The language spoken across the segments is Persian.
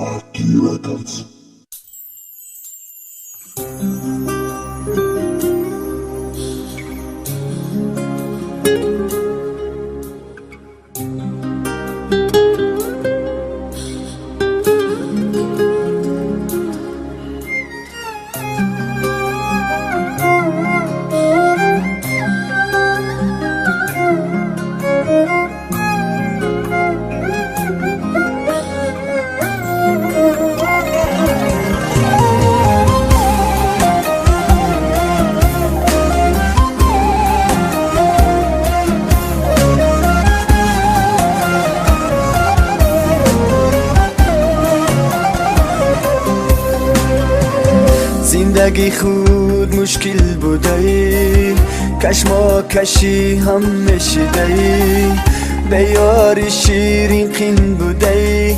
RT Records. زندگی خود مشکل بوده، کشمکشی هم میشیده، به یاری شیرین قین بوده.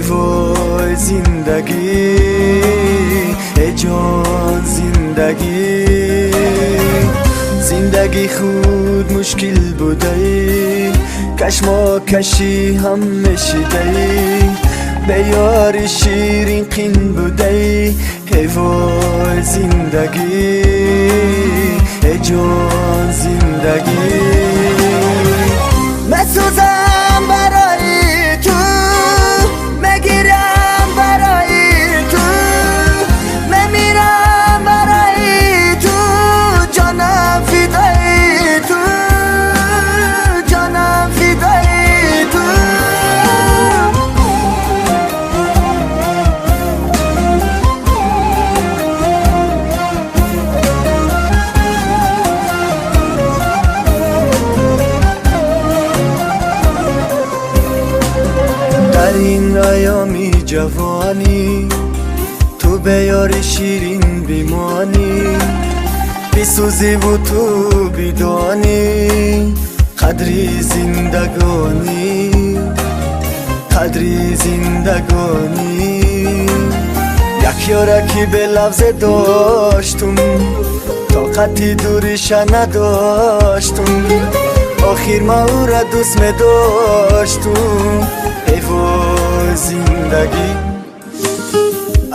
وای زندگی، ای جان زندگی. زندگی خود مشکل بوده، کشمکشی هم میشیده، به یاری شیرین قین بوده. وای زندگی، ای جان زندگی. مسوزم برای تو، مگیرم برای تو، ممیرم برای تو، جانم فدای تو، جانم فدای تو. در این ایامی جوانی تو به یار شیرین بیمانی، بیسوزی و تو بیدانی قدری زندگانی، قدری زندگانی. یک یارکی به لفظ داشتم، طاقتی دوریش نداشتم، آخر ما او را دوست می داشتم. ای وای زندگی،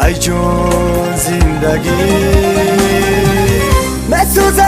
ای جان زندگی. مسوزم